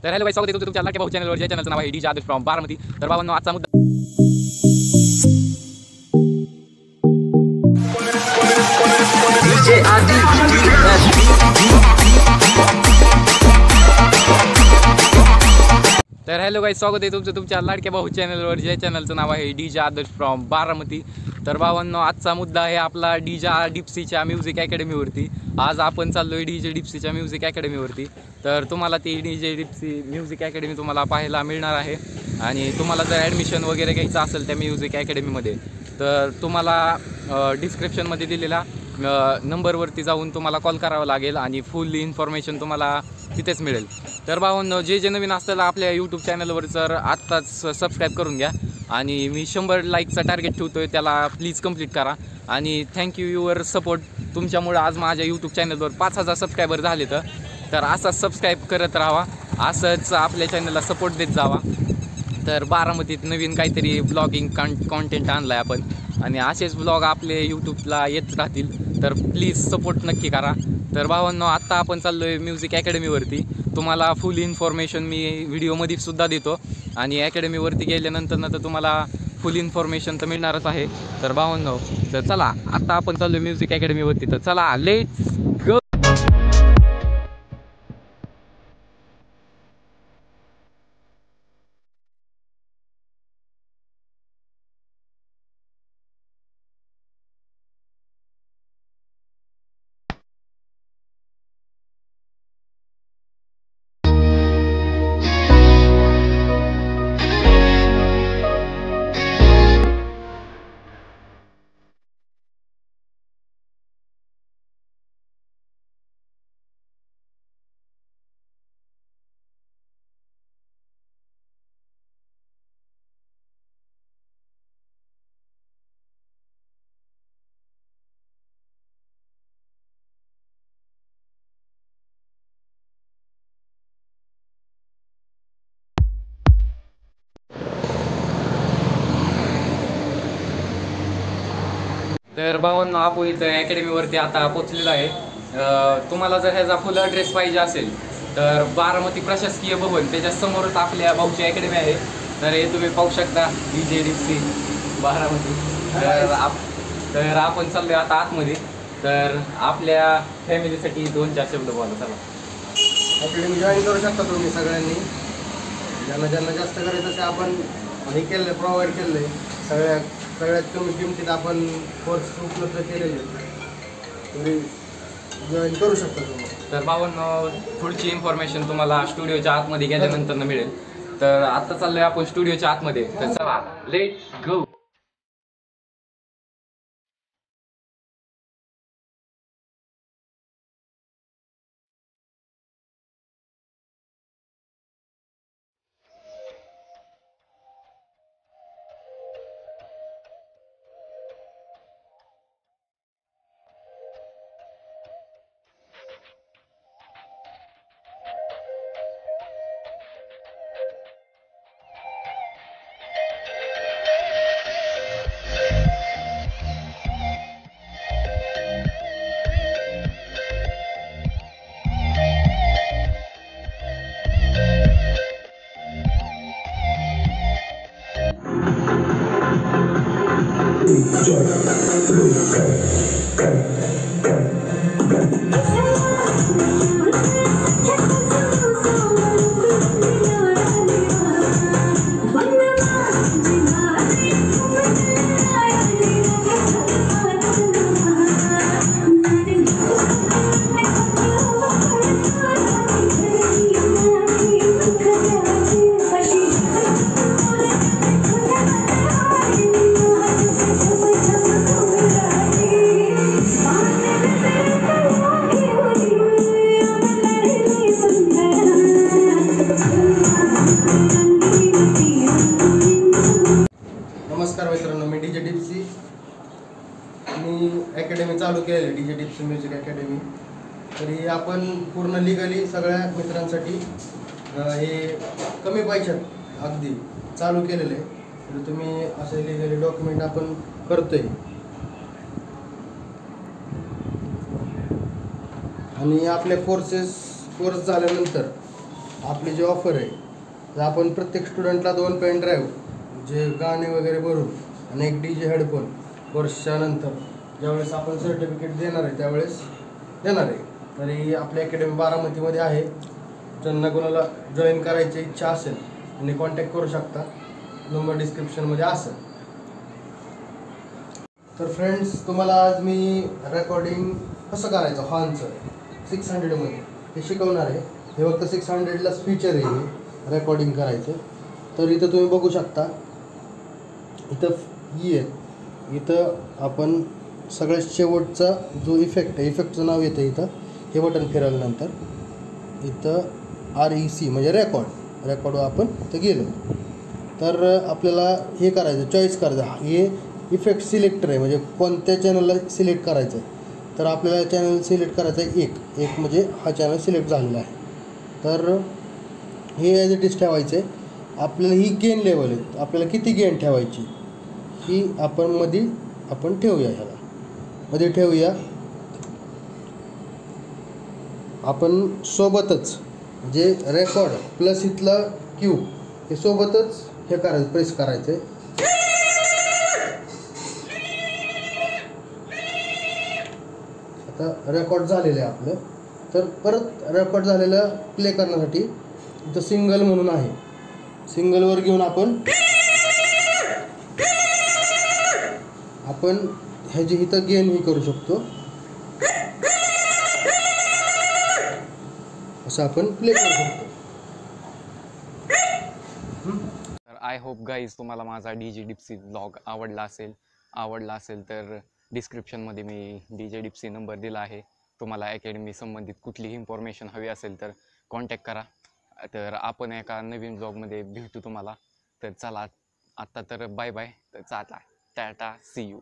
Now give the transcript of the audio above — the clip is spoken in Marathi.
तर हॅलो गाइस, स्वागत आहे तुमचं तुमच्या लाडक्या भाऊ चॅनलवर. ज्या चॅनलचं नाव आहे डीजे आदर्श फ्रॉम बारामती. तर बाबांनो, आजचा मुद्दा तर हॅलो गाइस, स्वागत आहे तुमचं तुमच्या लाडक्या भाऊ चॅनलवर. ज्या चॅनलचं नाव आहे डीजे आदर्श फ्रॉम बारामती. तर बाबांनो, आजचा मुद्दा आहे आपला डीजे डिप्सीच्या म्युझिक अकॅडमीवरती. आज आपण चाललो आहे डीजे डिप्सीच्या म्युझिक अकॅडमीवरती. तर तुम्हाला ती डीजे डिप्सी म्युझिक अकॅडमी तुम्हाला पाहायला मिळणार आहे. आणि तुम्हाला जर ॲडमिशन वगैरे घ्यायचं असेल त्या म्युझिक अकॅडमीमध्ये, तर तुम्हाला डिस्क्रिप्शनमध्ये दिलेला नंबरवरती जाऊन तुम्हाला कॉल करावा लागेल आणि फुल इन्फॉर्मेशन तुम्हाला तिथेच मिळेल. तर भावांनो, जे नवीन असतील आपल्या यूट्यूब चॅनलवर तर आत्ताच सबस्क्राईब करून घ्या. आणि मी 100 लाईकचा टार्गेट ठेवतो आहे, त्याला प्लीज कंप्लीट करा. आणि थँक्यू युअर सपोर्ट. तुमच्यामुळं आज माझ्या यूट्यूब चॅनलवर 5000 सबस्क्रायबर झाले. तर असंच सबस्क्राईब करत राहा, असंच आपल्या चॅनलला सपोर्ट देत जावा. तर बारामतीत नवीन काहीतरी ब्लॉगिंग कॉन्टेंट आणलं आहे आपण, आणि असेच ब्लॉग आपले यूट्यूबला येत राहतील. तर प्लीज सपोर्ट नक्की करा. तर भावांनो, आत्ता आपण चाललो आहे म्युझिक अकॅडमीवरती. तुम्हाला फुल इन्फॉर्मेशन मी व्हिडिओमध्ये सुद्धा देतो. आणि अकॅडमीवरती गेल्यानंतर तर तुम्हाला फुल इन्फॉर्मेशन तर मिळणारच आहे. तर भावांनो, तर चला, आत्ता आपण चाललो आहे म्युझिक अकॅडमीवरती. तर चला, लेट्स गो. तर भावांनो, आपण इथं अकॅडमीवरती आता पोचलेलो आहे. तुम्हाला जर ह्याचा फुल ॲड्रेस पाहिजे असेल तर बारामती प्रशासकीय भवन, त्याच्या समोरच आपल्या भाऊची अकॅडमी आहे. तर हे तुम्ही पाहू शकता, डीजे डिप्सी बारामती. तर आपण चाललो आता आतमध्ये. तर आपल्या फॅमिलीसाठी 2-4 शब्द बोला. चला, अकॅडमी जॉईन करू शकता तुम्ही सगळ्यांनी. ज्यांना जास्त करायचं असे आपण हे केलं आहे, प्रोव्हाइड केलं आहे. सगळ्यात कमी किमतीत आपण कोर्स उपलब्ध केलेले तुम्ही जॉईन करू शकता तुम्ही. तर भावांनो, पुढची इन्फॉर्मेशन तुम्हाला स्टुडिओच्या आतमध्ये गेल्यानंतर मिळेल. तर आता चाललोय आपण स्टुडिओच्या आतमध्ये. तर चला, लेट्स गो. नमस्कार मित्रांनो, मी डीजे डिप्सी. मी अकॅडमी चालू केली आहे, डीजे डिप्सी म्युझिक अकॅडमी. तरी आपण पूर्ण लिगली सगळ्या मित्रांसाठी हे कमी पैशात अगदी चालू केलेलं आहे. तर तुम्ही असे लिगली डॉक्युमेंट आपण करतोय. आणि आपले कोर्स झाल्यानंतर आपली जी ऑफर आहे, तर आपण प्रत्येक स्टुडंटला 2 पेन ड्राईव्ह जे गाणे वगैरे भरून आणि एक DJ हेडफोन वर्षानंतर ज्यावेळेस आपण सर्टिफिकेट देणार आहे त्यावेळेस देणार आहे. तरी आपली अकॅडमी बारामतीमध्ये आहे. ज्यांना कोणाला जॉईन करायची इच्छा असेल आणि कॉन्टॅक्ट करू शकता, नंबर डिस्क्रिप्शनमध्ये असेल. तर फ्रेंड्स, तुम्हाला आज मी रेकॉर्डिंग कसं करायचं हॉर्नचं 600मध्ये हे शिकवणार आहे. हे फक्त 600लाच फीचर आहे हे रेकॉर्डिंग करायचं. तर इथं तुम्ही बघू शकता, इथं इथं आपण सगळ्यात शेवटचा जो इफेक्ट आहे, इफेक्टचं नाव येतं इथं. हे बटन फिरवल्यानंतर इथं REC म्हणजे रेकॉर्ड आपण इथं गेलो तर आपल्याला हे करायचं, चॉईस करायचं. हे इफेक्ट सिलेक्टर आहे, म्हणजे कोणत्या चॅनलला सिलेक्ट करायचं आहे. तर आपल्याला चॅनल सिलेक्ट करायचं आहे एक म्हणजे हा चॅनल सिलेक्ट झालेला आहे. तर हे ॲज इट इज ठेवायचं आहे. आपल्याला ही गेन लेवल आहे, आपल्याला किती गेन ठेवायची ही आपण ठेवूया. ह्याला मध्ये ठेवूया. आपण सोबतच जे रेकॉर्ड प्लस इथलं क्यू हे सोबतच हे करायचं, प्रेस करायचं आहे. आता रेकॉर्ड झालेलं आहे आपलं. तर परत रेकॉर्ड झालेलं प्ले करण्यासाठी इथं सिंगल म्हणून आहे, सिंगलवर घेऊन आपण ह्याची इथं गेन ही करू शकतो. असं आपण प्ले करू शकतो. तर आय होप गाईज तुम्हाला माझा DJ डिप्सी ब्लॉग आवडला असेल तर डिस्क्रिप्शनमध्ये मी DJ डिप्सी नंबर दिला आहे. तुम्हाला अकॅडमी संबंधित कुठलीही इन्फॉर्मेशन हवी असेल तर कॉन्टॅक्ट करा. तर आपण एका नवीन ब्लॉगमध्ये भेटू तुम्हाला. तर चला आत्ता तर बाय बाय. तर चला टाटा, सी यू.